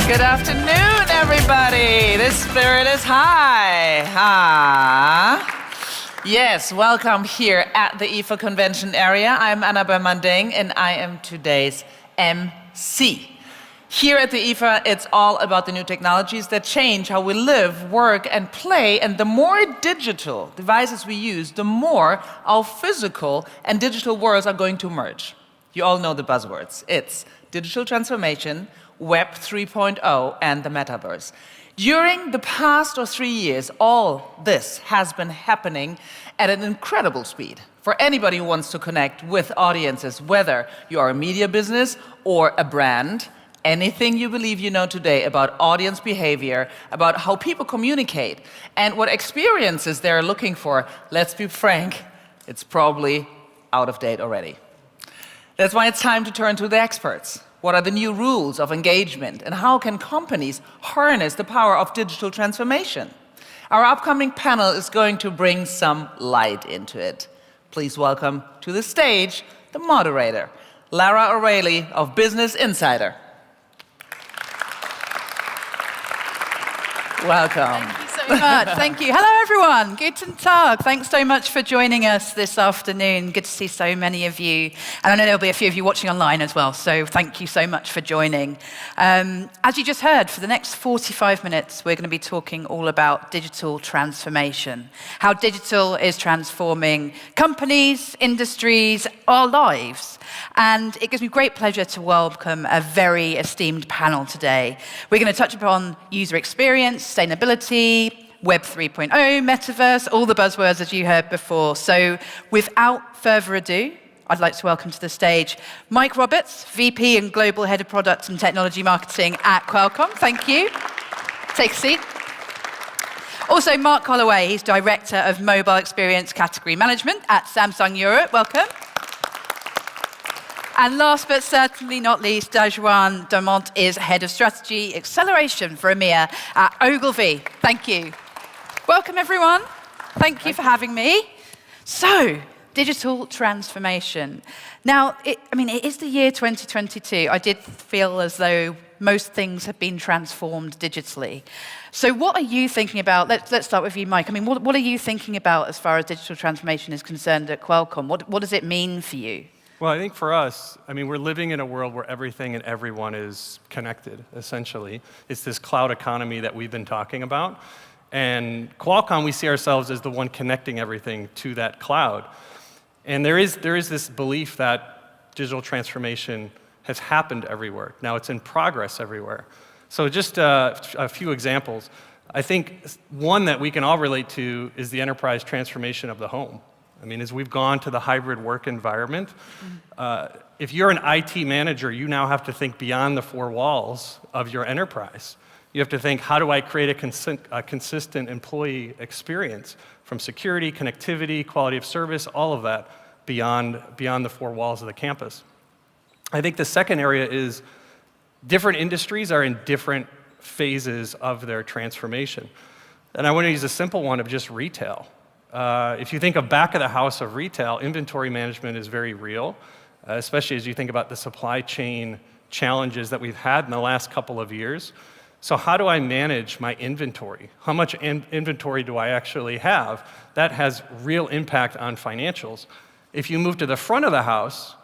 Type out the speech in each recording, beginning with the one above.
Good afternoon, everybody. The spirit is high. Yes, welcome here at the IFA convention area. I'm Anna Bermanding, and I am today's MC. Here at the IFA, it's all about the new technologies that change how we live, work, and play. And the more digital devices we use, the more our physical and digital worlds are going to merge. You all know the buzzwords. It's digital transformation, Web 3.0, and the Metaverse. During the past 3 years, all this has been happening at an incredible speed. For anybody who wants to connect with audiences, whether you are a media business or a brand, anything you believe you know today about audience behavior, about how people communicate, and what experiences they're looking for, let's be frank, it's probably out of date already. That's why it's time to turn to the experts. What are the new rules of engagement, and how can companies harness the power of digital transformation? Our upcoming panel is going to bring some light into it. Please welcome to the stage the moderator, Lara O'Reilly of Business Insider. Welcome. Thank you so much. Thank you. Hello, everyone. Guten Tag. Thanks so much for joining us this afternoon. Good to see so many of you. And I know there'll be a few of you watching online as well, so thank you so much for joining. As you just heard, for the next 45 minutes, we're going to be talking all about digital transformation, how digital is transforming companies, industries, our lives. And it gives me great pleasure to welcome a very esteemed panel today. We're going to touch upon user experience, sustainability, Web 3.0, Metaverse, all the buzzwords as you heard before. So without further ado, I'd like to welcome to the stage Mike Roberts, VP and Global Head of Product and Technology Marketing at Qualcomm. Thank you. Take a seat. Also, Mark Holloway, he's Director of Mobile Experience Category Management at Samsung Europe. Welcome. And last but certainly not least, Dajuan Dumont is Head of Strategy Acceleration for EMEA at Ogilvy. Thank you. Welcome, everyone. Thank you for having me. So, digital transformation. Now, it is the year 2022. I did feel as though most things have been transformed digitally. So what are you thinking about? Let's start with you, Mike. What are you thinking about as far as digital transformation is concerned at Qualcomm? What does it mean for you? Well, I think for us, we're living in a world where everything and everyone is connected, essentially. It's this cloud economy that we've been talking about. And Qualcomm, we see ourselves as the one connecting everything to that cloud. And there is this belief that digital transformation has happened everywhere. Now it's in progress everywhere. So just a few examples. I think one that we can all relate to is the enterprise transformation of the home. As we've gone to the hybrid work environment, if you're an IT manager, you now have to think beyond the four walls of your enterprise. You have to think, how do I create a consistent employee experience from security, connectivity, quality of service, all of that beyond the four walls of the campus. I think the second area is different industries are in different phases of their transformation. And I want to use a simple one of just retail. If you think of back of the house of retail, inventory management is very real, especially as you think about the supply chain challenges that we've had in the last couple of years. So how do I manage my inventory? How much inventory do I actually have? That has real impact on financials. If you move to the front of the house,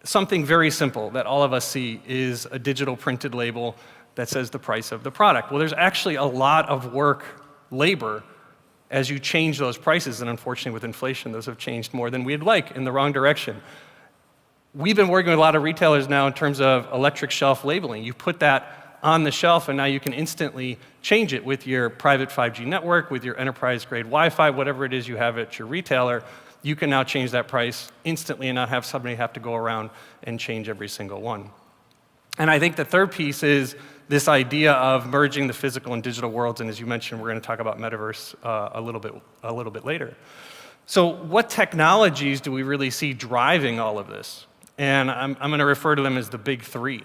something very simple that all of us see is a digital printed label that says the price of the product. Well, there's actually a lot of work, labor, as you change those prices, and unfortunately with inflation, those have changed more than we'd like in the wrong direction. We've been working with a lot of retailers now in terms of electric shelf labeling. You put that on the shelf, and now you can instantly change it with your private 5G network, with your enterprise-grade Wi-Fi, whatever it is you have at your retailer. You can now change that price instantly and not have somebody have to go around and change every single one. And I think the third piece is this idea of merging the physical and digital worlds, and as you mentioned, we're going to talk about Metaverse a little bit later. So what technologies do we really see driving all of this? And I'm going to refer to them as the big three.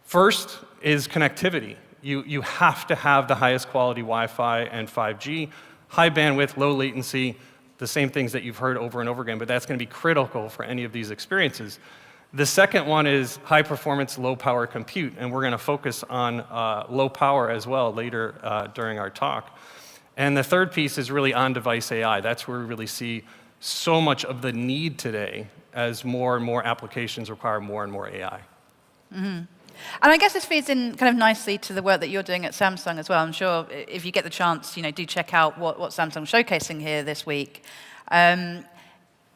First is connectivity. You have to have the highest quality Wi-Fi and 5G, high bandwidth, low latency, the same things that you've heard over and over again, but that's going to be critical for any of these experiences. The second one is high performance, low power compute, and we're going to focus on low power as well later during our talk. And the third piece is really on-device AI. That's where we really see so much of the need today as more and more applications require more and more AI. And I guess this feeds in kind of nicely to the work that you're doing at Samsung as well. I'm sure if you get the chance, do check out what Samsung's showcasing here this week.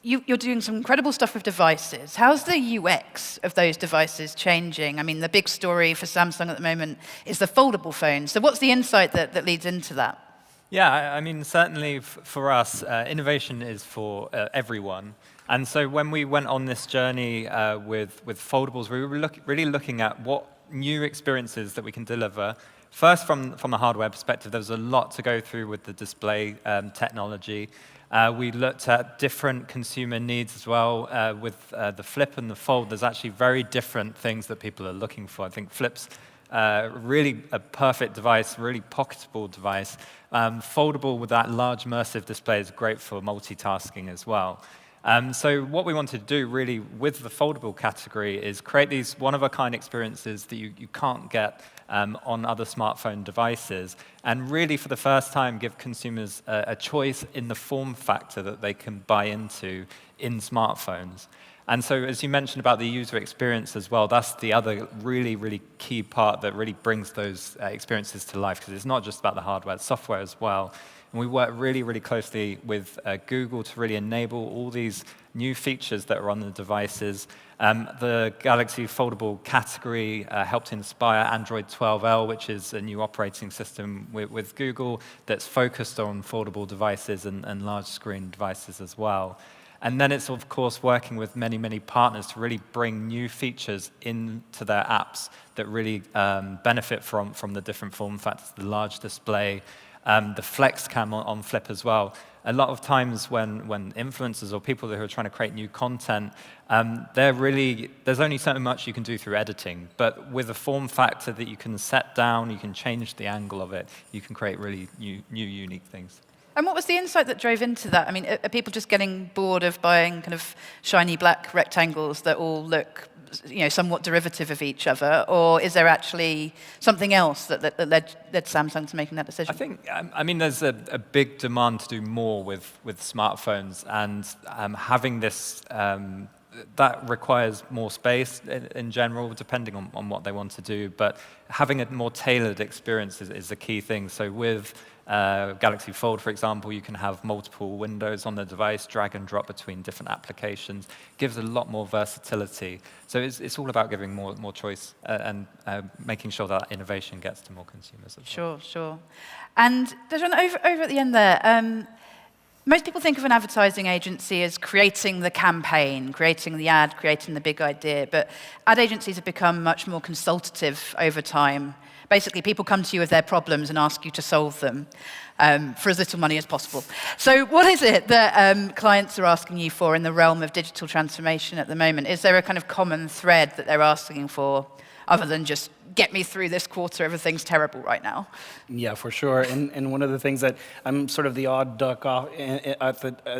You're doing some incredible stuff with devices. How's the UX of those devices changing? I mean, the big story for Samsung at the moment is the foldable phone. So what's the insight that leads into that? Yeah, I mean, certainly for us, innovation is for everyone. And so when we went on this journey with foldables, we were really looking at what new experiences that we can deliver. First, from a hardware perspective, there was a lot to go through with the display technology. We looked at different consumer needs as well. With the Flip and the Fold, there's actually very different things that people are looking for. I think Flip's really a perfect device, really pocketable device. Foldable with that large immersive display is great for multitasking as well. So what we wanted to do really with the foldable category is create these one-of-a-kind experiences that you can't get on other smartphone devices, and really for the first time give consumers a choice in the form factor that they can buy into in smartphones. And so as you mentioned about the user experience as well, that's the other really, really key part that really brings those experiences to life, because it's not just about the hardware, it's software as well. And we work really, really closely with Google to really enable all these new features that are on the devices. The Galaxy Foldable category helped inspire Android 12L, which is a new operating system with Google that's focused on foldable devices and large screen devices as well. And then it's, of course, working with many, many partners to really bring new features into their apps that really benefit from the different form factors, the large display, the flex cam on Flip as well. A lot of times when influencers or people who are trying to create new content, there's only so much you can do through editing. But with a form factor that you can set down, you can change the angle of it, you can create really new unique things. And what was the insight that drove into that? I mean, are people just getting bored of buying kind of shiny black rectangles that all look, somewhat derivative of each other, or is there actually something else that led Samsung to making that decision? I think, there's a big demand to do more with smartphones, and having this, that requires more space in general, depending on what they want to do, but having a more tailored experience is the key thing. So with Galaxy Fold, for example, you can have multiple windows on the device, drag and drop between different applications. Gives a lot more versatility. So it's all about giving more choice and making sure that innovation gets to more consumers as well. Sure. And Dejan, over at the end there, most people think of an advertising agency as creating the campaign, creating the ad, creating the big idea, but ad agencies have become much more consultative over time. Basically, people come to you with their problems and ask you to solve them for as little money as possible. So what is it that clients are asking you for in the realm of digital transformation at the moment? Is there a kind of common thread that they're asking for, other than just get me through this quarter, everything's terrible right now? Yeah, for sure. And one of the things that I'm sort of the odd duck off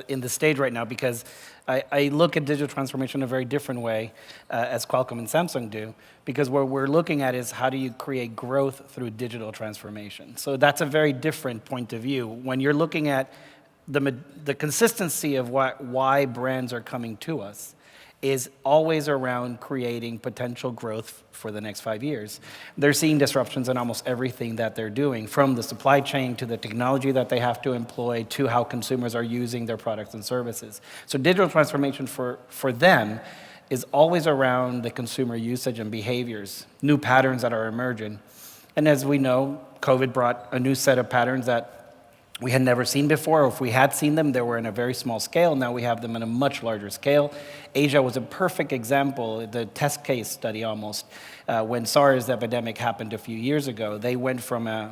in the stage right now, because I look at digital transformation in a very different way, as Qualcomm and Samsung do, because what we're looking at is how do you create growth through digital transformation. So that's a very different point of view. When you're looking at the consistency of why brands are coming to us, is always around creating potential growth for the next 5 years. They're seeing disruptions in almost everything that they're doing, from the supply chain to the technology that they have to employ to how consumers are using their products and services. So digital transformation for them is always around the consumer usage and behaviors, new patterns that are emerging. And as we know, COVID brought a new set of patterns that we had never seen before, or if we had seen them, they were in a very small scale. Now we have them in a much larger scale. Asia was a perfect example, the test case study almost. When SARS epidemic happened a few years ago, they went from an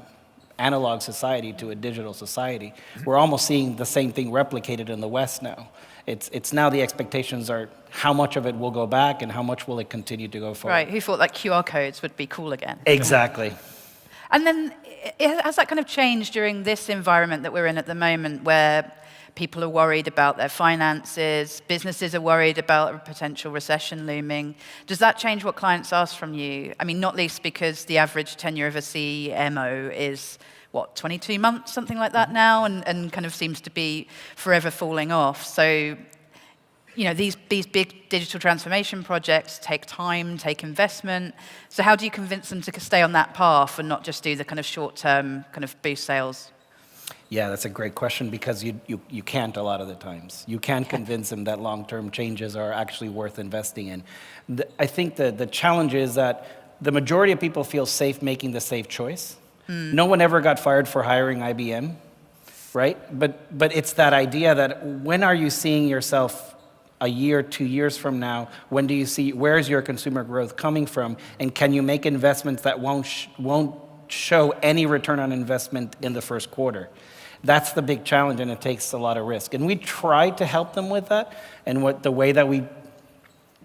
analog society to a digital society. We're almost seeing the same thing replicated in the West now. It's now the expectations are how much of it will go back and how much will it continue to go forward. Right, who thought like QR codes would be cool again? Exactly. And then has that kind of changed during this environment that we're in at the moment, where people are worried about their finances, businesses are worried about a potential recession looming. Does that change what clients ask from you? I mean, not least because the average tenure of a CMO is, what, 22 months, something like that now, and kind of seems to be forever falling off. So, you know, these big digital transformation projects take time, take investment. So how do you convince them to stay on that path and not just do the kind of short-term kind of boost sales? Yeah, that's a great question, because you can't a lot of the times. You can't convince them that long-term changes are actually worth investing in. I think the challenge is that the majority of people feel safe making the safe choice. No one ever got fired for hiring IBM, right? But it's that idea that when are you seeing yourself a year, 2 years from now? When do you see, where's your consumer growth coming from? And can you make investments that won't show any return on investment in the first quarter? That's the big challenge, and it takes a lot of risk. And we try to help them with that. And the way that we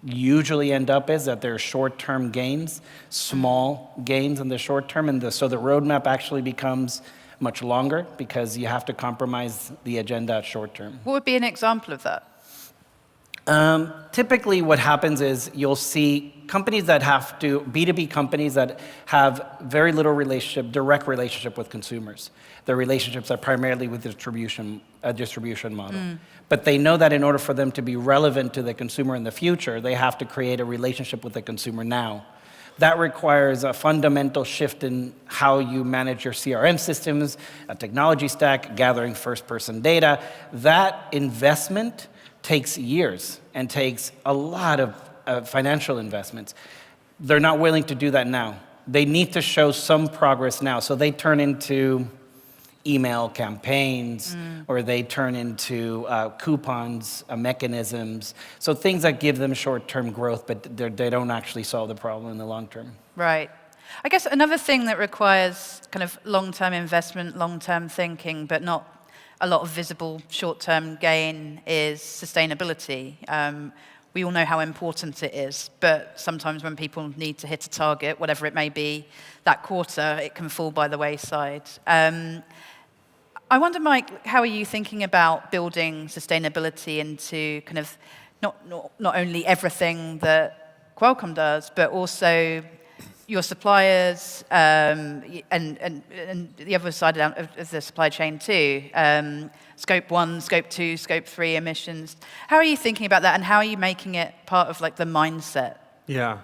usually end up is that there's short-term gains, small gains in the short term, and so the roadmap actually becomes much longer because you have to compromise the agenda at short term. What would be an example of that? Typically what happens is you'll see companies that have to, B2B companies that have very little direct relationship with consumers. Their relationships are primarily with a distribution model. But they know that in order for them to be relevant to the consumer in the future, they have to create a relationship with the consumer now. That requires a fundamental shift in how you manage your CRM systems, a technology stack, gathering first-person data. That investment takes years and takes a lot of financial investments. They're not willing to do that now. They need to show some progress now. So they turn into email campaigns, or they turn into coupons, mechanisms. So things that give them short-term growth, but they don't actually solve the problem in the long term. Right. I guess another thing that requires kind of long-term investment, long-term thinking, but not a lot of visible short-term gain is sustainability. We all know how important it is, but sometimes when people need to hit a target, whatever it may be, that quarter, it can fall by the wayside. I wonder, Mike, how are you thinking about building sustainability into kind of not only everything that Qualcomm does, but also your suppliers and the other side of the supply chain too, scope 1, scope 2, scope 3 emissions. How are you thinking about that, and how are you making it part of like the mindset? Yeah.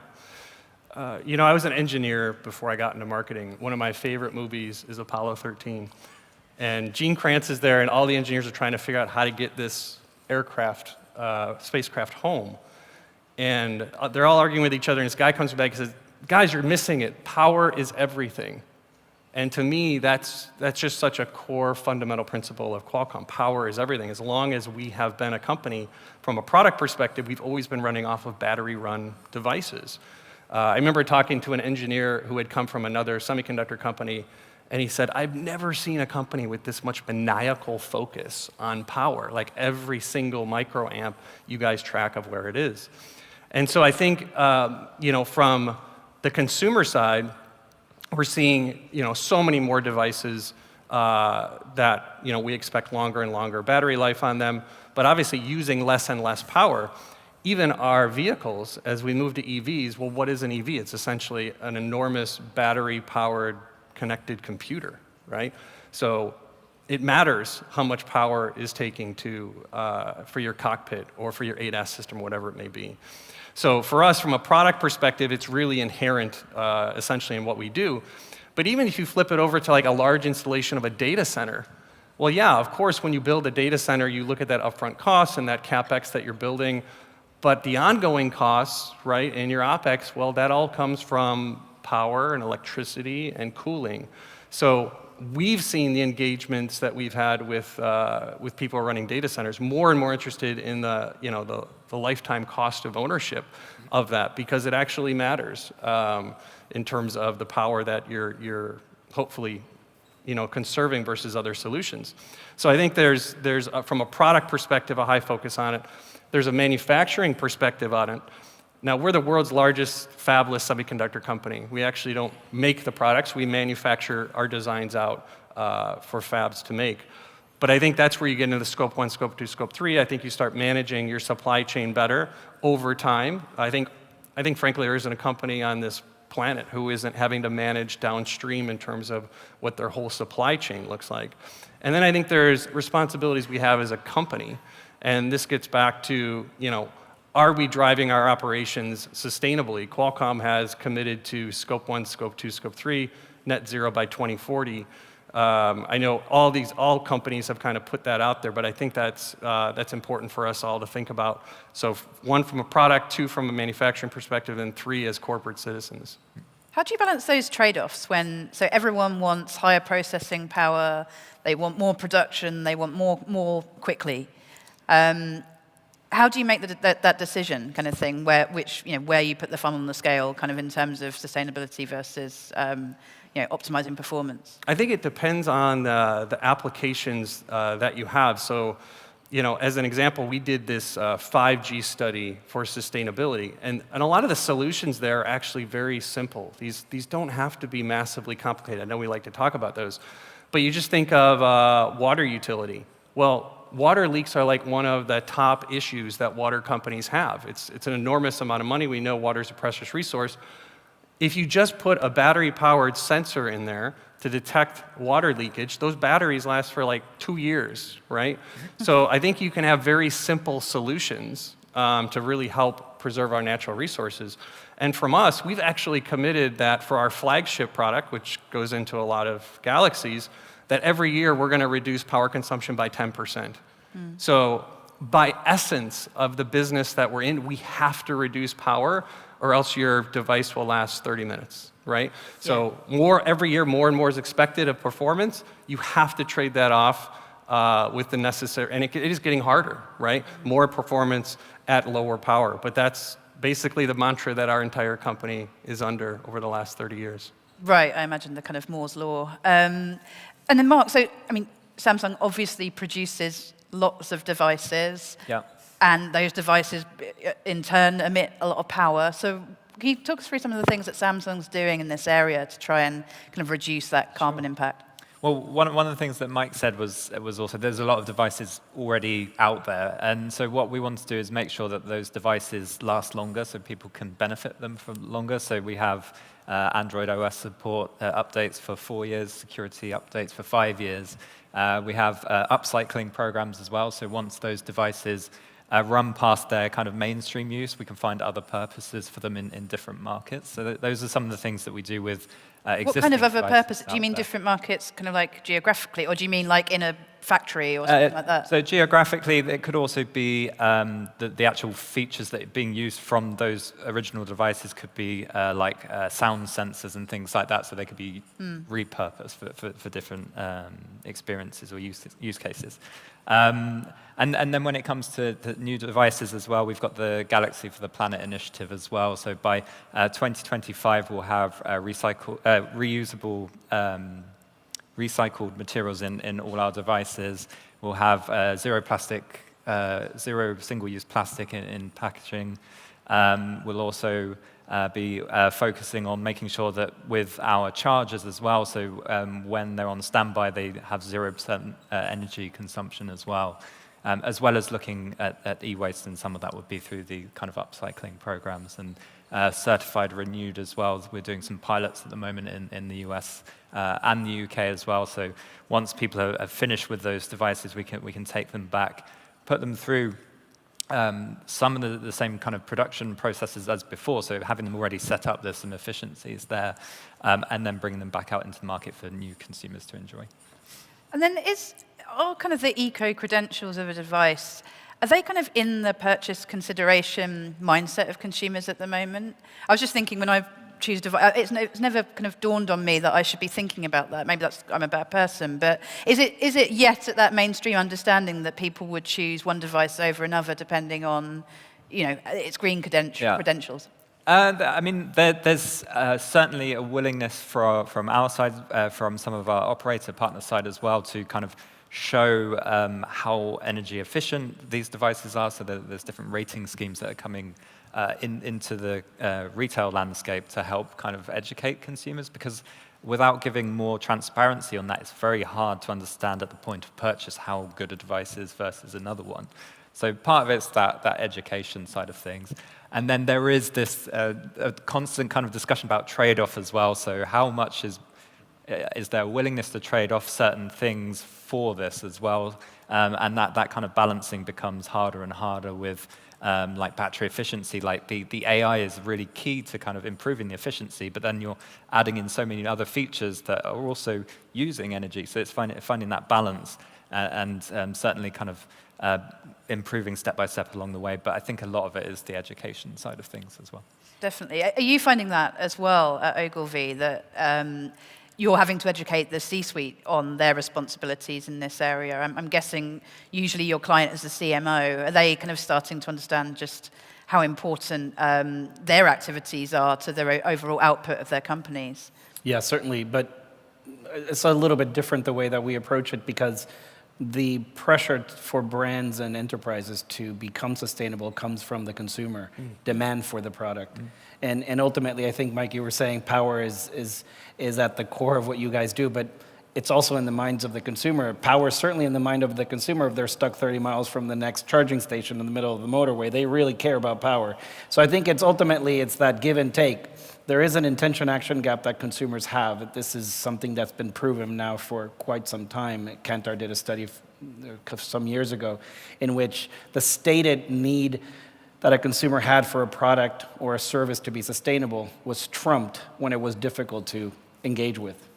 You know, I was an engineer before I got into marketing. One of my favorite movies is Apollo 13. And Gene Kranz is there, and all the engineers are trying to figure out how to get this aircraft, spacecraft home. And they're all arguing with each other, and this guy comes back and says, "Guys, you're missing it. Power is everything." And to me, that's just such a core fundamental principle of Qualcomm. Power is everything. As long as we have been a company, from a product perspective, we've always been running off of battery-run devices. I remember talking to an engineer who had come from another semiconductor company, and he said, "I've never seen a company with this much maniacal focus on power. Like every single microamp, you guys track of where it is." And so I think, you know, from the consumer side, we're seeing, you know, so many more devices that, you know, we expect longer and longer battery life on them, but obviously using less and less power. Even our vehicles, as we move to EVs, well, what is an EV? It's essentially an enormous battery-powered connected computer, right? So it matters how much power is taking for your cockpit or for your ADAS system, whatever it may be. So for us, from a product perspective, it's really inherent, essentially, in what we do. But even if you flip it over to like a large installation of a data center, well, yeah, of course, when you build a data center, you look at that upfront cost and that CapEx that you're building. But the ongoing costs, right, and your OpEx, well, that all comes from power and electricity and cooling. So we've seen the engagements that we've had with people running data centers more and more interested in the lifetime cost of ownership of that, because it actually matters in terms of the power that you're hopefully conserving versus other solutions. So I think there's from a product perspective a high focus on it. There's a manufacturing perspective on it. Now, we're the world's largest fabless semiconductor company. We actually don't make the products. We manufacture our designs out for fabs to make. But I think that's where you get into the scope 1, scope 2, scope 3. I think you start managing your supply chain better over time. I think frankly, there isn't a company on this planet who isn't having to manage downstream in terms of what their whole supply chain looks like. And then I think there's responsibilities we have as a company. And this gets back to, are we driving our operations sustainably? Qualcomm has committed to scope 1, scope 2, scope 3, net zero by 2040. I know all companies have kind of put that out there, but I think that's important for us all to think about. So 1 from a product, 2 from a manufacturing perspective, and 3 as corporate citizens. How do you balance those trade-offs so everyone wants higher processing power, they want more production, they want more quickly? How do you make that decision, kind of thing, where you put the thumb on the scale, kind of in terms of sustainability versus optimizing performance? I think it depends on the applications that you have. So, as an example, we did this 5G study for sustainability, and a lot of the solutions there are actually very simple. These don't have to be massively complicated. I know we like to talk about those, but you just think of water utility. Well, water leaks are like one of the top issues that water companies have. It's an enormous amount of money. We know water is a precious resource. If you just put a battery-powered sensor in there to detect water leakage, those batteries last for like 2 years, right? So I think you can have very simple solutions to really help preserve our natural resources. And from us, we've actually committed that for our flagship product, which goes into a lot of galaxies, that every year we're going to reduce power consumption by 10%. So by essence of the business that we're in, we have to reduce power or else your device will last 30 minutes, right? So every year, more and more is expected of performance. You have to trade that off with the necessary, and it is getting harder, right? More performance at lower power. But that's basically the mantra that our entire company is under over the last 30 years. Right, I imagine the kind of Moore's law. And then Mark, Samsung obviously produces lots of devices. Yeah. And those devices, in turn, emit a lot of power. So can you talk us through some of the things that Samsung's doing in this area to try and kind of reduce that carbon impact? Well, one of the things that Mike said was also there's a lot of devices already out there. And so what we want to do is make sure that those devices last longer so people can benefit them for longer. So we have Android OS support updates for 4 years, security updates for 5 years. We have upcycling programs as well. So once those devices run past their kind of mainstream use, we can find other purposes for them in different markets. So those are some of the things that we do with existing What kind of other purposes? Do you mean there. different markets, kind of like geographically, or do you mean like in a factory or something like that? So geographically, it could also be the actual features that are being used from those original devices could be like sound sensors and things like that, so they could be repurposed for different experiences or use cases. And then when it comes to the new devices as well, we've got the Galaxy for the Planet initiative as well. So by 2025, we'll have reusable recycled materials in all our devices. We'll have zero single-use plastic in packaging. We'll also be focusing on making sure that with our chargers as well, so when they're on standby, they have 0% energy consumption as well as looking at e-waste, and some of that would be through the kind of upcycling programs, and certified renewed as well. We're doing some pilots at the moment in the US and the UK as well. So once people have finished with those devices, we can take them back, put them through some of the same kind of production processes as before, so having them already set up, there's some efficiencies there, and then bringing them back out into the market for new consumers to enjoy. And then are kind of the eco-credentials of a device, are they kind of in the purchase consideration mindset of consumers at the moment? I was just thinking when I choose a device, it's never kind of dawned on me that I should be thinking about that. Maybe I'm a bad person, but is it yet at that mainstream understanding that people would choose one device over another depending on, its green credentials? I mean, there's certainly a willingness from our side, from some of our operator partner side as well, to kind of show how energy efficient these devices are. So there's different rating schemes that are coming into the retail landscape to help kind of educate consumers, because without giving more transparency on that, it's very hard to understand at the point of purchase how good a device is versus another one. So part of it's that education side of things. And then there is this a constant kind of discussion about trade-off as well. So how much is there a willingness to trade off certain things for this as well? And that kind of balancing becomes harder and harder with like battery efficiency. Like the AI is really key to kind of improving the efficiency, but then you're adding in so many other features that are also using energy. So it's finding that balance and certainly kind of improving step by step along the way. But I think a lot of it is the education side of things as well. Definitely. Are you finding that as well at Ogilvy, that you're having to educate the C-suite on their responsibilities in this area? I'm guessing usually your client is the CMO. Are they kind of starting to understand just how important their activities are to their overall output of their companies? Yeah, certainly. But it's a little bit different the way that we approach it, because the pressure for brands and enterprises to become sustainable comes from the consumer, demand for the product. And ultimately, I think, Mike, you were saying power is at the core of what you guys do, but it's also in the minds of the consumer. Power is certainly in the mind of the consumer. If they're stuck 30 miles from the next charging station in the middle of the motorway, they really care about power. So I think it's that give and take. There is an intention-action gap that consumers have. This is something that's been proven now for quite some time. Kantar did a study some years ago in which the stated need that a consumer had for a product or a service to be sustainable was trumped when it was difficult to engage with.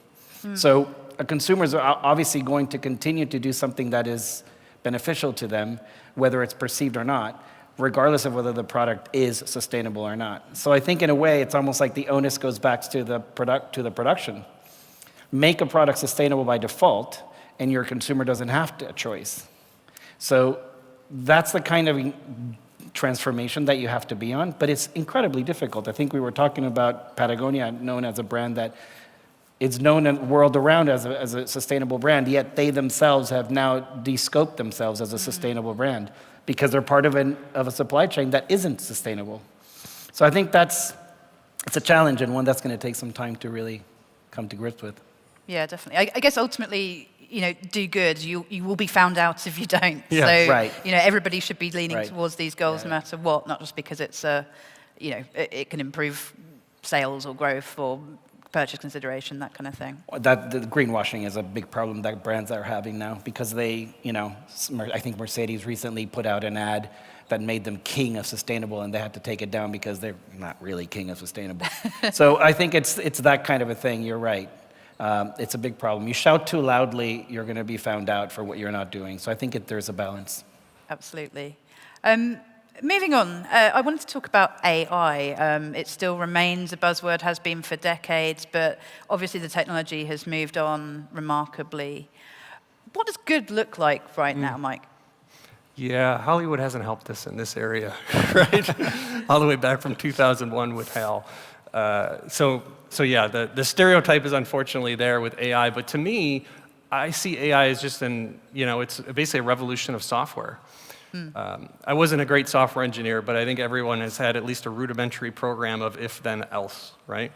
So a consumer is obviously going to continue to do something that is beneficial to them, whether it's perceived or not, regardless of whether the product is sustainable or not. So I think in a way, it's almost like the onus goes back to the production. Make a product sustainable by default, and your consumer doesn't have a choice. So that's the kind of transformation that you have to be on, but it's incredibly difficult. I think we were talking about Patagonia, known as a brand that is known in the world around as a sustainable brand, yet they themselves have now de-scoped themselves as a sustainable brand, because they're part of a supply chain that isn't sustainable. So I think it's a challenge, and one that's going to take some time to really come to grips with. Yeah, definitely. I guess ultimately, do good. You will be found out if you don't. Yeah, so, right. Everybody should be leaning Right. towards these goals no matter what, not just because it's it can improve sales or growth or purchase consideration, that kind of thing. The greenwashing is a big problem that brands are having now, because they, I think Mercedes recently put out an ad that made them king of sustainable, and they had to take it down because they're not really king of sustainable. So I think it's that kind of a thing. You're right. It's a big problem. You shout too loudly, you're going to be found out for what you're not doing. So I think there's a balance. Absolutely. Moving on, I wanted to talk about AI. It still remains a buzzword, has been for decades, but obviously the technology has moved on remarkably. What does good look like right now, Mike? Yeah, Hollywood hasn't helped us in this area, right? All the way back from 2001 with HAL. So yeah, the stereotype is unfortunately there with AI, but to me, I see AI as just it's basically a revolution of software. I wasn't a great software engineer, but I think everyone has had at least a rudimentary program of if, then, else, right?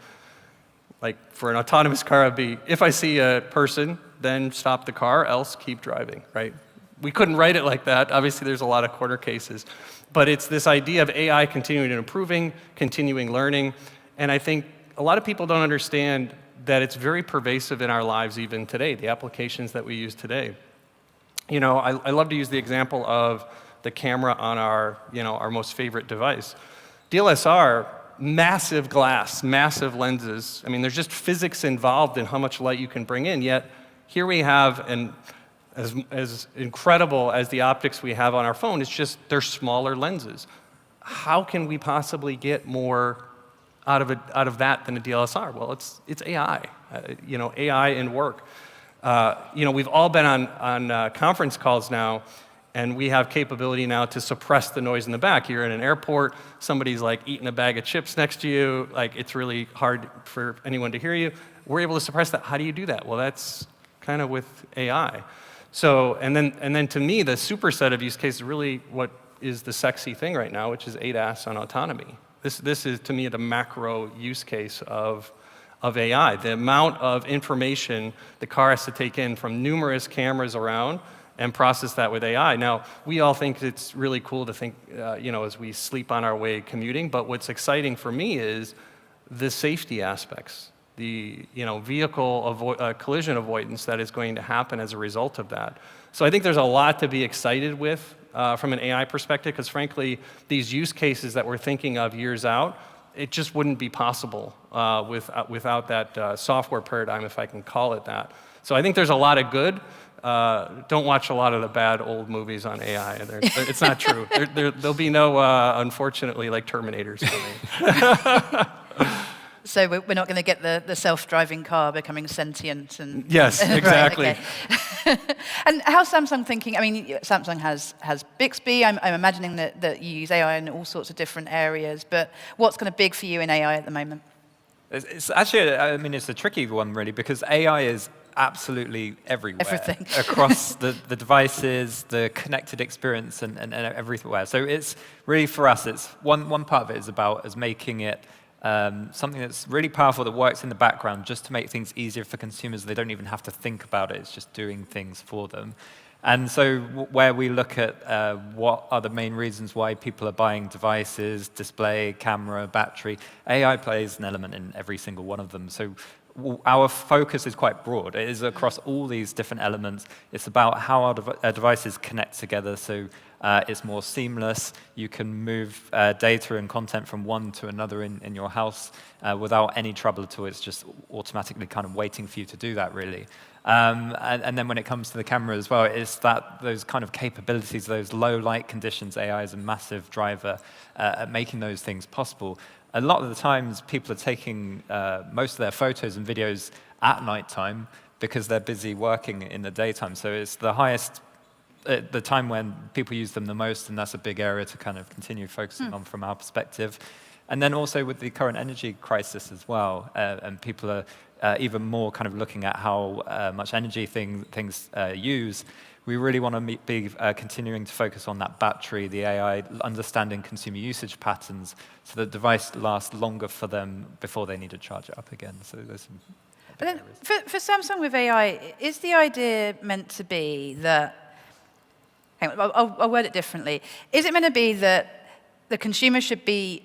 Like for an autonomous car, it'd be, if I see a person, then stop the car, else keep driving, right? We couldn't write it like that. Obviously, there's a lot of corner cases. But it's this idea of AI continuing and improving, continuing learning. And I think a lot of people don't understand that it's very pervasive in our lives even today, the applications that we use today. I love to use the example of the camera on our most favorite device. DSLR, massive glass, massive lenses. I mean, there's just physics involved in how much light you can bring in, yet here we have, and as incredible as the optics we have on our phone, it's just they're smaller lenses. How can we possibly get more out of that than a DSLR? Well, it's AI, AI in work. We've all been on conference calls now, and we have capability now to suppress the noise in the back. You're in an airport, somebody's like eating a bag of chips next to you, like it's really hard for anyone to hear you. We're able to suppress that. How do you do that? Well, that's kind of with AI. So, and then to me, the superset of use case is really what is the sexy thing right now, which is ADAS and autonomy. This is, to me, the macro use case of AI. The amount of information the car has to take in from numerous cameras around and process that with AI. Now, we all think it's really cool to think, as we sleep on our way commuting, but what's exciting for me is the safety aspects, the vehicle collision avoidance that is going to happen as a result of that. So I think there's a lot to be excited with from an AI perspective, because frankly, these use cases that we're thinking of years out, it just wouldn't be possible without that software paradigm, if I can call it that. So I think there's a lot of good. Don't watch a lot of the bad old movies on AI. It's not true. There'll be no, unfortunately, like Terminators coming. So we're not going to get the self-driving car becoming sentient and yes, exactly. Right, okay. And how's Samsung thinking? I mean, Samsung has Bixby. I'm imagining that you use AI in all sorts of different areas. But what's kind of big for you in AI at the moment? It's actually, I mean, it's a tricky one really, because AI is absolutely everywhere. Everything. Across the devices, the connected experience, and everywhere. So it's really, for us, it's one part of it is about as making it something that's really powerful that works in the background just to make things easier for consumers. They don't even have to think about it. It's just doing things for them. And so where we look at what are the main reasons why people are buying devices, display, camera, battery, AI plays an element in every single one of them. So our focus is quite broad. It is across all these different elements. It's about how our devices connect together, so it's more seamless. You can move data and content from one to another in your house without any trouble at all. It's just automatically kind of waiting for you to do that, really. And then when it comes to the camera as well, it's those kind of capabilities, those low light conditions. AI is a massive driver at making those things possible. A lot of the times, people are taking most of their photos and videos at nighttime because they're busy working in the daytime. So it's the time when people use them the most, and that's a big area to kind of continue focusing on from our perspective. And then also with the current energy crisis as well, and people are even more kind of looking at how much energy things use. We really want to be continuing to focus on that battery, the AI, understanding consumer usage patterns, so that the device lasts longer for them before they need to charge it up again. So there's some. But then for Samsung with AI, is the idea meant to be that? Hang on, I'll word it differently. Is it meant to be that the consumer should be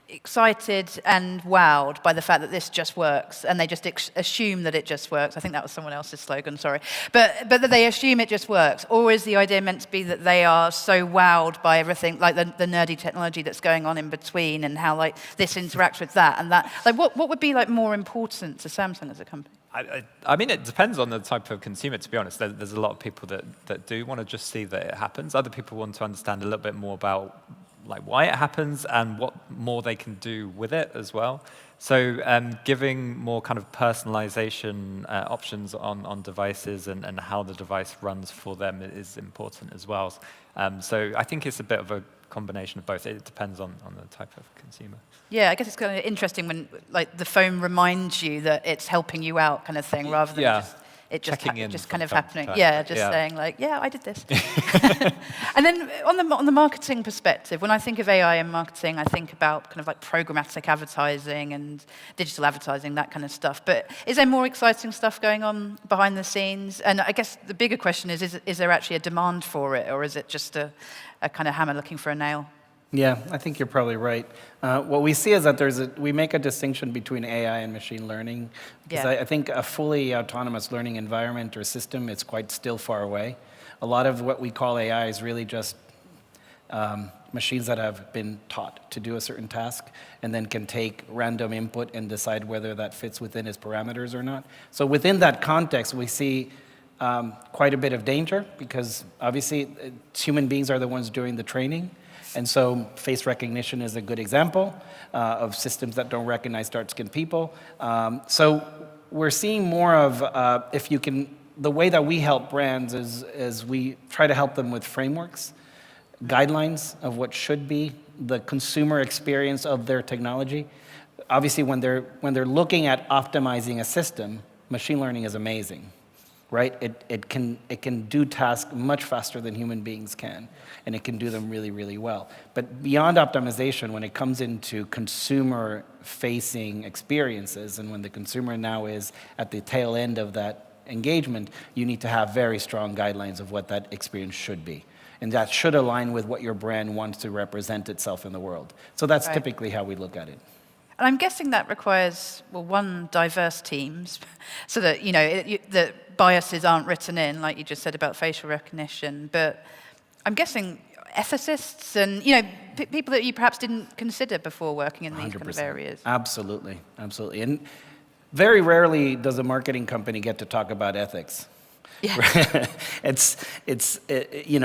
excited and wowed by the fact that this just works, and they just assume that it just works? I think that was someone else's slogan, sorry. But that they assume it just works? Or is the idea meant to be that they are so wowed by everything, like the nerdy technology that's going on in between, and how like this interacts with that and that? Like what would be like more important to Samsung as a company? I mean, it depends on the type of consumer, to be honest. There's a lot of people that do want to just see that it happens. Other people want to understand a little bit more about like why it happens and what more they can do with it as well. So giving more kind of personalization options on devices and how the device runs for them is important as well. So I think it's a bit of a combination of both. It depends on the type of consumer. Yeah, I guess it's kind of interesting when like the phone reminds you that it's helping you out, kind of thing, rather than just kind of happening. Yeah, just saying like, yeah, I did this. And then on the marketing perspective, when I think of AI and marketing, I think about kind of like programmatic advertising and digital advertising, that kind of stuff. But is there more exciting stuff going on behind the scenes? And I guess the bigger question is there actually a demand for it, or is it just a kind of hammer looking for a nail? Yeah, I think you're probably right. What we see is that we make a distinction between AI and machine learning. Because I think a fully autonomous learning environment or system is quite still far away. A lot of what we call AI is really just machines that have been taught to do a certain task and then can take random input and decide whether that fits within its parameters or not. So within that context, we see quite a bit of danger, because obviously human beings are the ones doing the training. And so face recognition is a good example of systems that don't recognize dark-skinned people. So we're seeing more of, the way that we help brands is we try to help them with frameworks, guidelines of what should be the consumer experience of their technology. Obviously, when they're looking at optimizing a system, machine learning is amazing. right? It can do tasks much faster than human beings can, and it can do them really, really well. But beyond optimization, when it comes into consumer-facing experiences, and when the consumer now is at the tail end of that engagement, you need to have very strong guidelines of what that experience should be. And that should align with what your brand wants to represent itself in the world. So that's typically how we look at it. And I'm guessing that requires, well, one, diverse teams, so that, the biases aren't written in, like you just said about facial recognition. But I'm guessing ethicists and, people that you perhaps didn't consider before working in these kind of areas. Absolutely, absolutely. And very rarely does a marketing company get to talk about ethics. Yeah.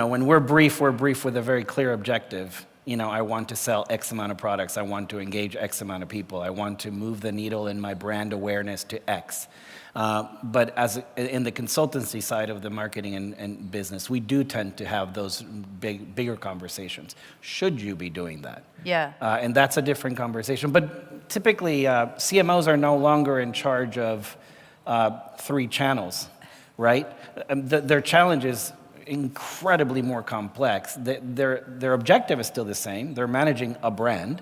When we're brief with a very clear objective. I want to sell X amount of products. I want to engage X amount of people. I want to move the needle in my brand awareness to X. But in the consultancy side of the marketing and business, we do tend to have those bigger conversations. Should you be doing that? Yeah. And that's a different conversation. But typically, CMOs are no longer in charge of 3 channels, right? Their challenge is incredibly more complex. Their objective is still the same. They're managing a brand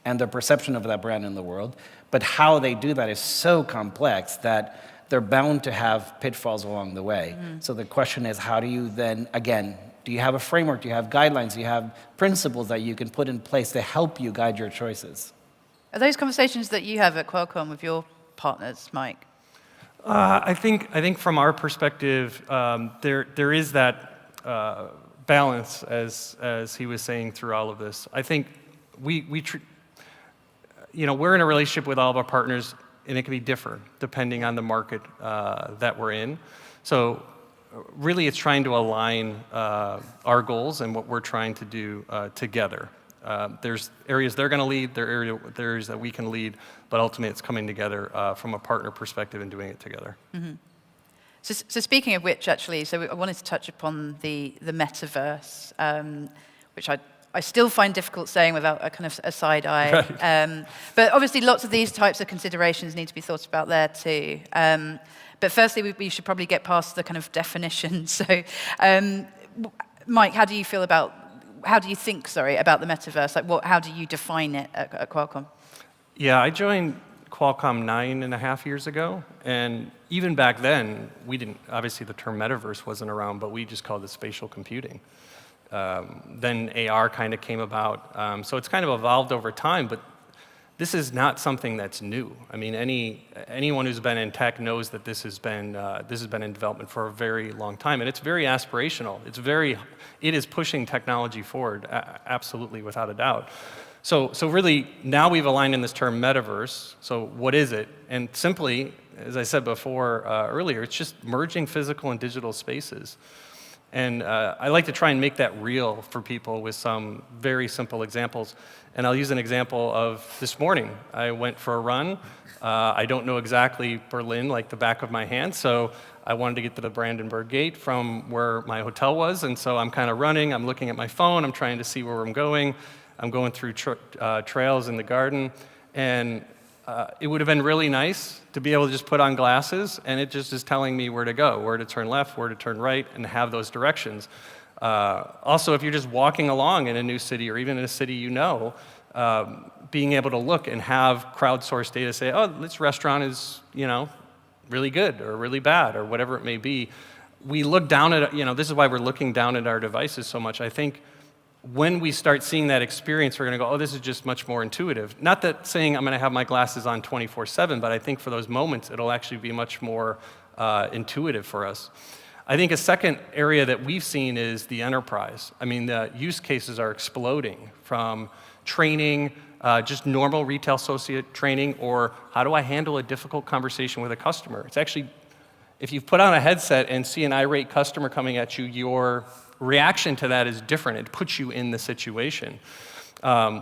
and their perception of that brand in the world. But how they do that is so complex that they're bound to have pitfalls along the way. So the question is, how do you then, again, do you have a framework? Do you have guidelines? Do you have principles that you can put in place to help you guide your choices? Are those conversations that you have at Qualcomm with your partners, Mike? I think from our perspective, there is that balance, as he was saying through all of this. I think we're in a relationship with all of our partners, and it can be different depending on the market that we're in. So really, it's trying to align our goals and what we're trying to do together. There's areas they're going to lead, there are areas that we can lead, but ultimately it's coming together from a partner perspective and doing it together. Mm-hmm. So speaking of which, actually, so I wanted to touch upon the Metaverse, which I still find difficult saying without a kind of a side eye. Right. But obviously lots of these types of considerations need to be thought about there too. But firstly, we should probably get past the kind of definition. So Mike, how do you think, about the Metaverse? Like, how do you define it at Qualcomm? Yeah, I joined Qualcomm 9.5 years ago, and even back then, we didn't, obviously the term Metaverse wasn't around, but we just called it spatial computing. Then AR kind of came about, so it's kind of evolved over time, but this is not something that's new. I mean, anyone who's been in tech knows that this has been in development for a very long time, and it's very aspirational. It is pushing technology forward, absolutely, without a doubt. So really, now we've aligned in this term Metaverse. So what is it? And simply, as I said before earlier, it's just merging physical and digital spaces. And I like to try and make that real for people with some very simple examples. And I'll use an example of this morning. I went for a run. I don't know exactly Berlin like the back of my hand, so I wanted to get to the Brandenburg Gate from where my hotel was, and so I'm kind of running. I'm looking at my phone. I'm trying to see where I'm going. I'm going through trails in the garden, and it would have been really nice to be able to just put on glasses, and it just is telling me where to go, where to turn left, where to turn right, and have those directions. Also, if you're just walking along in a new city, or even in a city you know, being able to look and have crowdsourced data say, oh, this restaurant is, really good or really bad or whatever it may be. We look down at, this is why we're looking down at our devices so much. I think when we start seeing that experience, we're going to go, oh, this is just much more intuitive. Not that saying I'm going to have my glasses on 24/7, but I think for those moments, it'll actually be much more intuitive for us. I think a second area that we've seen is the enterprise. I mean, the use cases are exploding from training, just normal retail associate training, or how do I handle a difficult conversation with a customer? It's actually, if you've put on a headset and see an irate customer coming at you, your reaction to that is different. It puts you in the situation.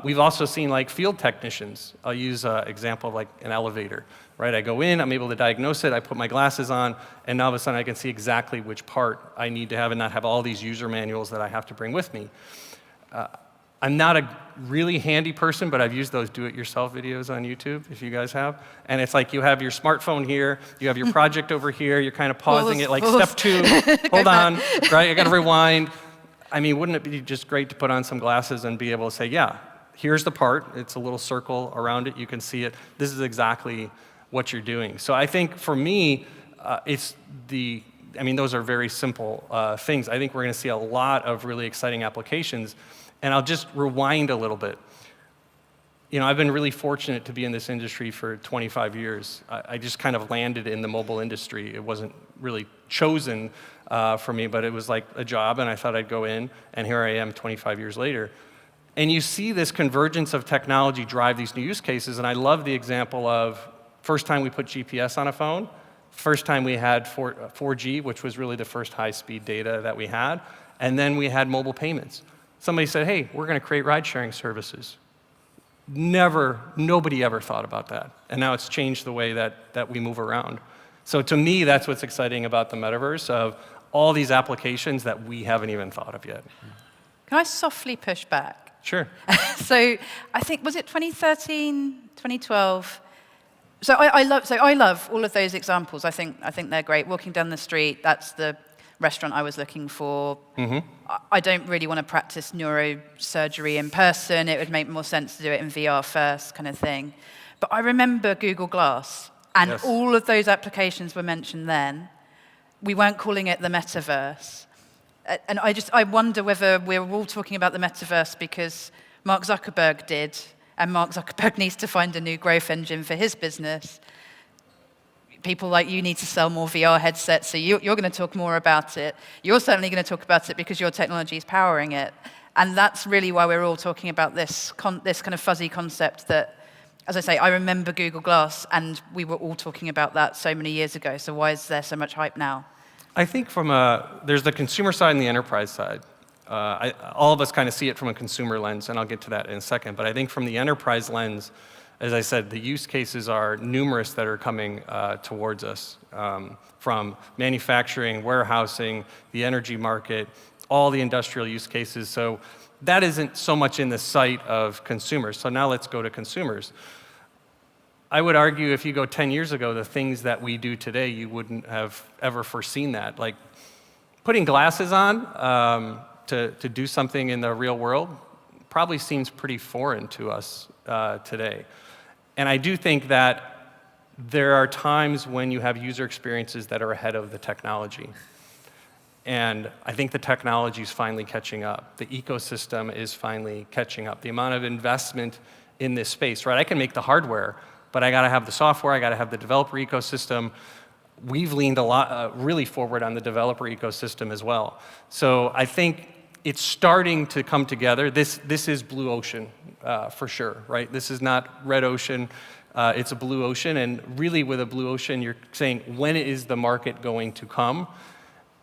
We've also seen like field technicians. I'll use an example of like an elevator, right? I go in, I'm able to diagnose it, I put my glasses on, and now all of a sudden I can see exactly which part I need to have and not have all these user manuals that I have to bring with me. I'm not a really handy person, but I've used those do-it-yourself videos on YouTube, if you guys have. And it's like you have your smartphone here, you have your project over here, you're kind of pausing it, like step 2, hold on, right? I got to rewind. I mean, wouldn't it be just great to put on some glasses and be able to say, yeah, here's the part, it's a little circle around it, you can see it. This is exactly what you're doing. So I think for me, those are very simple things. I think we're going to see a lot of really exciting applications. And I'll just rewind a little bit. I've been really fortunate to be in this industry for 25 years. I just kind of landed in the mobile industry. It wasn't really chosen for me, but it was like a job, and I thought I'd go in, and here I am 25 years later. And you see this convergence of technology drive these new use cases, and I love the example of first time we put GPS on a phone, first time we had 4G, which was really the first high-speed data that we had, and then we had mobile payments. Somebody said, hey, we're going to create ride-sharing services. Nobody ever thought about that. And now it's changed the way that we move around. So to me, that's what's exciting about the metaverse, of all these applications that we haven't even thought of yet. Can I softly push back? Sure. So I think, was it 2013, 2012? So I love all of those examples. I think they're great. Walking down the street, that's the restaurant I was looking for. Mm-hmm. I don't really want to practice neurosurgery in person. It would make more sense to do it in VR first, kind of thing. But I remember Google Glass, and Yes. all of those applications were mentioned then. We weren't calling it the metaverse. And I wonder whether we're all talking about the metaverse because Mark Zuckerberg did, and Mark Zuckerberg needs to find a new growth engine for his business. People like you need to sell more VR headsets, so you're going to talk more about it. You're certainly going to talk about it because your technology is powering it. And that's really why we're all talking about this kind of fuzzy concept that, as I say, I remember Google Glass, and we were all talking about that so many years ago. So why is there so much hype now? I think there's the consumer side and the enterprise side. All of us kind of see it from a consumer lens, and I'll get to that in a second. But I think from the enterprise lens, as I said, the use cases are numerous that are coming towards us, from manufacturing, warehousing, the energy market, all the industrial use cases. So that isn't so much in the sight of consumers. So now let's go to consumers. I would argue if you go 10 years ago, the things that we do today, you wouldn't have ever foreseen that. Like putting glasses on to do something in the real world probably seems pretty foreign to us today. And I do think that there are times when you have user experiences that are ahead of the technology. And I think the technology is finally catching up. The ecosystem is finally catching up. The amount of investment in this space, right? I can make the hardware, but I got to have the software, I got to have the developer ecosystem. We've leaned a lot, really forward on the developer ecosystem as well. So I think it's starting to come together. This is blue ocean, for sure, right? This is not red ocean, it's a blue ocean, and really with a blue ocean, you're saying, when is the market going to come?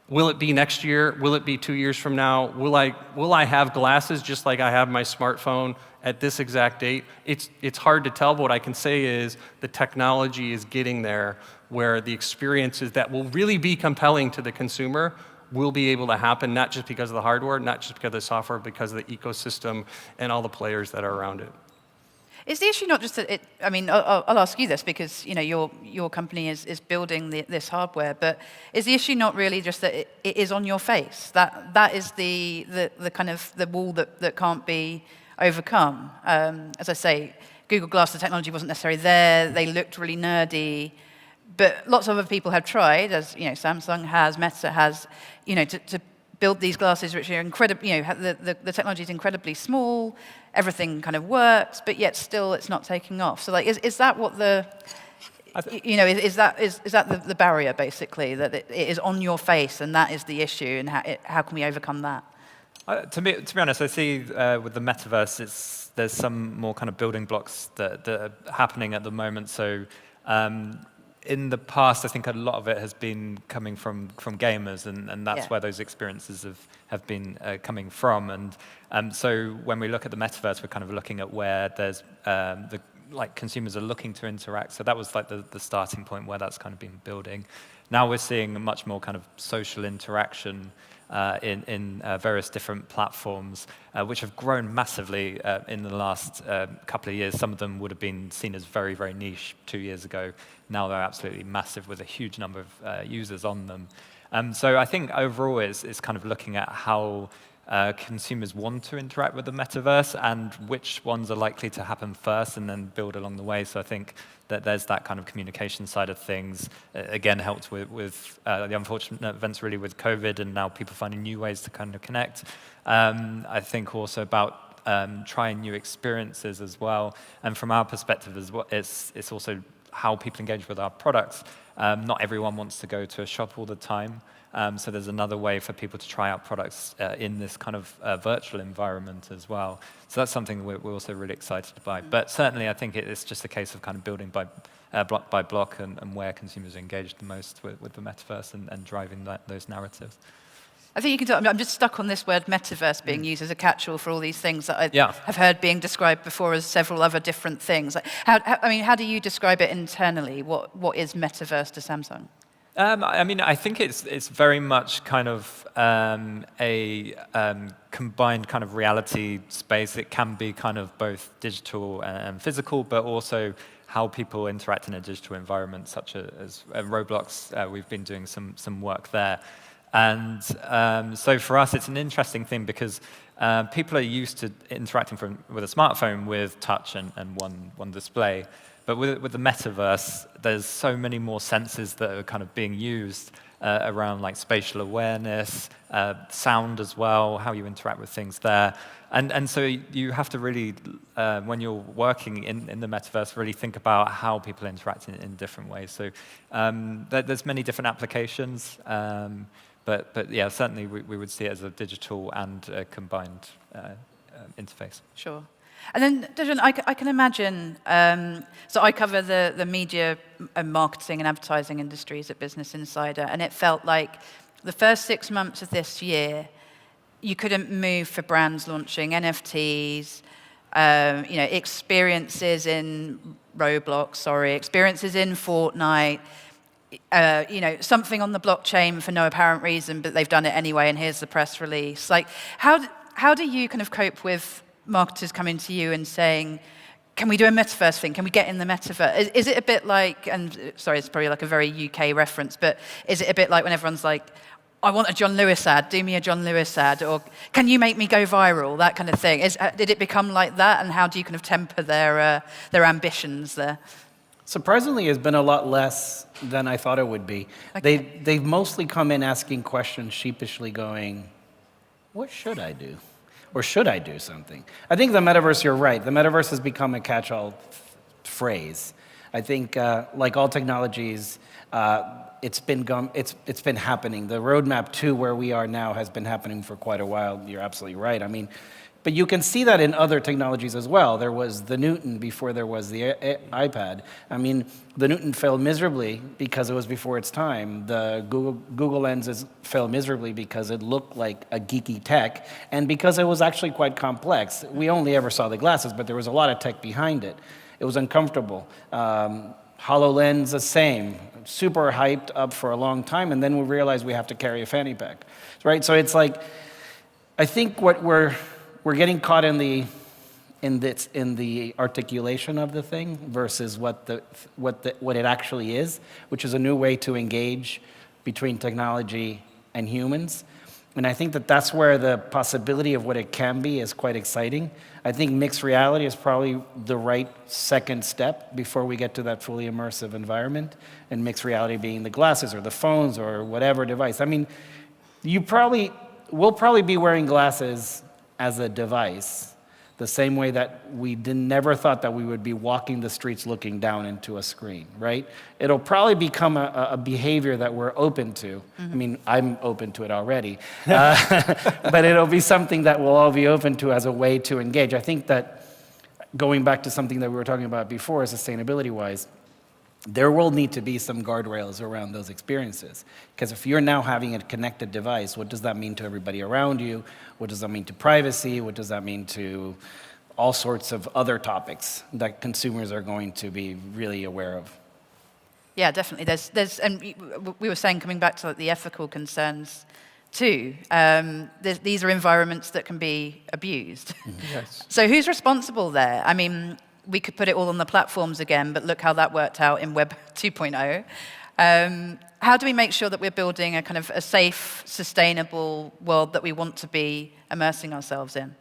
Will it be next year? Will it be 2 years from now? Will I have glasses just like I have my smartphone at this exact date? It's hard to tell, but what I can say is the technology is getting there where the experiences that will really be compelling to the consumer will be able to happen, not just because of the hardware, not just because of the software, because of the ecosystem and all the players that are around it. Is the issue not just that I'll ask you this because your company is building this hardware, but is the issue not really just that it is on your face? That is the kind of the wall that can't be overcome. As I say, Google Glass, the technology wasn't necessarily there. They looked really nerdy. But lots of other people have tried, as Samsung has, Meta has, to build these glasses which are incredibly, the technology is incredibly small, everything kind of works, but yet still it's not taking off. So is that what is that the barrier basically, that it is on your face and that is the issue, and how can we overcome that? To be honest, I see with the metaverse, there's some more kind of building blocks that are happening at the moment. So. In the past, I think a lot of it has been coming from gamers, and that's where those experiences have been coming from. And so when we look at the metaverse, we're kind of looking at where there's consumers are looking to interact. So that was like the starting point where that's kind of been building. Now we're seeing much more kind of social interaction in various different platforms, which have grown massively in the last couple of years. Some of them would have been seen as very, very niche 2 years ago. Now they're absolutely massive with a huge number of users on them. So I think overall it's kind of looking at how consumers want to interact with the metaverse and which ones are likely to happen first and then build along the way. So I think that there's that kind of communication side of things. Again, helped with the unfortunate events really with COVID and now people finding new ways to kind of connect. I think also about trying new experiences as well. And from our perspective as well, it's also how people engage with our products. Not everyone wants to go to a shop all the time. So there's another way for people to try out products in this kind of virtual environment as well. So that's something we're also really excited by. But certainly, I think it's just a case of kind of building block by block and where consumers are engaged the most with the metaverse and driving those narratives. I think you can tell, I'm just stuck on this word metaverse being used as a catch-all for all these things that I Yeah. have heard being described before as several other different things. Like, how do you describe it internally? What is metaverse to Samsung? I mean, I think it's very much kind of a combined kind of reality space. It can be kind of both digital and physical, but also how people interact in a digital environment, such as Roblox. We've been doing some work there. And so for us, it's an interesting thing because people are used to interacting with a smartphone with touch and one display. But with the metaverse, there's so many more senses that are kind of being used around like spatial awareness, sound as well, how you interact with things there. And so you have to really, when you're working in the metaverse, really think about how people interact in different ways. So there's many different applications. But yeah, certainly we would see it as a digital and a combined interface. Sure. And then, Dejan, I can imagine, so I cover the media and marketing and advertising industries at Business Insider, and it felt like the first 6 months of this year, you couldn't move for brands launching NFTs, experiences in Roblox, experiences in Fortnite, something on the blockchain for no apparent reason, but they've done it anyway, and here's the press release. Like, how do you kind of cope with marketers coming to you and saying, can we do a metaverse thing? Can we get in the metaverse? Is it a bit like, and sorry, it's probably like a very UK reference, but is it a bit like when everyone's like, I want a John Lewis ad, do me a John Lewis ad, or can you make me go viral, that kind of thing? Did it become like that, and how do you kind of temper their ambitions there? Surprisingly, it's been a lot less than I thought it would be. Okay. They've mostly come in asking questions, sheepishly going, what should I do? Or should I do something? I think the metaverse, you're right. The metaverse has become a catch-all phrase. I think, like all technologies, it's been happening. The roadmap to where we are now has been happening for quite a while. You're absolutely right. I mean, but you can see that in other technologies as well. There was the Newton before there was the iPad. I mean, the Newton failed miserably because it was before its time. The Google Lenses failed miserably because it looked like a geeky tech and because it was actually quite complex. We only ever saw the glasses, but there was a lot of tech behind it. It was uncomfortable. HoloLens, the same. Super hyped up for a long time, and then we realized we have to carry a fanny pack, right? So it's like, I think what we're getting caught in the articulation of the thing versus what it actually is, which is a new way to engage between technology and humans. And I think that's where the possibility of what it can be is quite exciting. I think mixed reality is probably the right second step before we get to that fully immersive environment, and mixed reality being the glasses or the phones or whatever device. I mean, we'll probably be wearing glasses as a device, the same way that we never thought that we would be walking the streets looking down into a screen, right? It'll probably become a behavior that we're open to. Mm-hmm. I mean, I'm open to it already. But it'll be something that we'll all be open to as a way to engage. I think that going back to something that we were talking about before, sustainability-wise, there will need to be some guardrails around those experiences. Because if you're now having a connected device, what does that mean to everybody around you? What does that mean to privacy? What does that mean to all sorts of other topics that consumers are going to be really aware of? Yeah, definitely. There's and we were saying, coming back to like the ethical concerns too. These are environments that can be abused. Yes. So who's responsible there? I mean, we could put it all on the platforms again, but look how that worked out in Web 2.0. How do we make sure that we're building a kind of a safe, sustainable world that we want to be immersing ourselves in?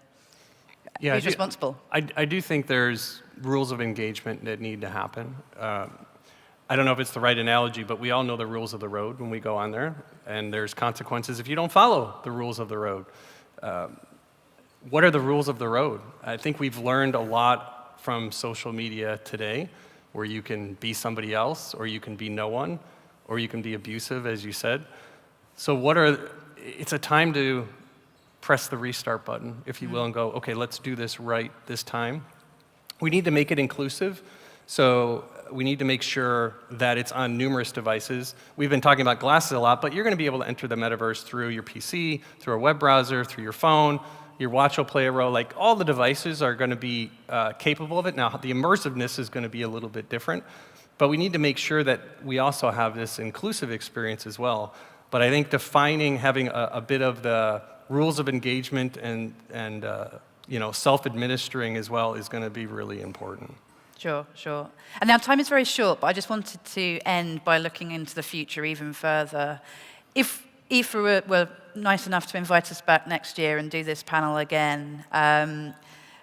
Yeah, Who's responsible? I do think there's rules of engagement that need to happen. I don't know if it's the right analogy, but we all know the rules of the road when we go on there, and there's consequences if you don't follow the rules of the road. What are the rules of the road? I think we've learned a lot from social media today, where you can be somebody else, or you can be no one, or you can be abusive, as you said. So it's a time to press the restart button, if you will, and go, okay, let's do this right this time. We need to make it inclusive, so we need to make sure that it's on numerous devices. We've been talking about glasses a lot, but you're going to be able to enter the metaverse through your PC, through a web browser, through your phone. Your watch will play a role. Like, all the devices are going to be capable of it. Now, the immersiveness is going to be a little bit different, but we need to make sure that we also have this inclusive experience as well. But I think having a bit of the rules of engagement and self-administering as well is going to be really important. Sure, sure. And now time is very short, but I just wanted to end by looking into the future even further. If IFA were nice enough to invite us back next year and do this panel again,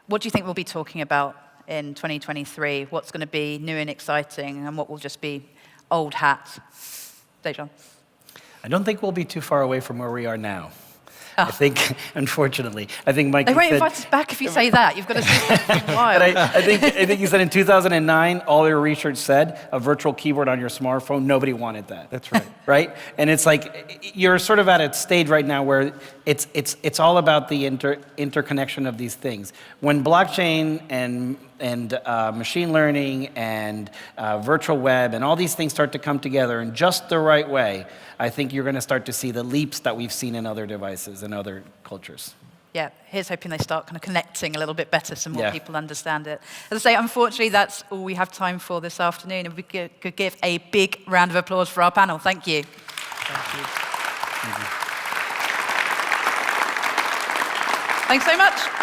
what do you think we'll be talking about in 2023? What's going to be new and exciting, and what will just be old hat? Dejan? I don't think we'll be too far away from where we are now. I think, unfortunately, Mike. They won't invite us back if you say that. You've got to say something wild. But I think you said in 2009, all your research said a virtual keyboard on your smartphone. Nobody wanted that. That's right. Right? And it's like you're sort of at a stage right now where it's all about the interconnection of these things. When blockchain and machine learning and virtual web and all these things start to come together in just the right way, I think you're going to start to see the leaps that we've seen in other devices and other cultures. Yeah, here's hoping they start kind of connecting a little bit better so more people understand it. As I say, unfortunately, that's all we have time for this afternoon. And we could give a big round of applause for our panel. Thank you. Thank you. Thanks so much.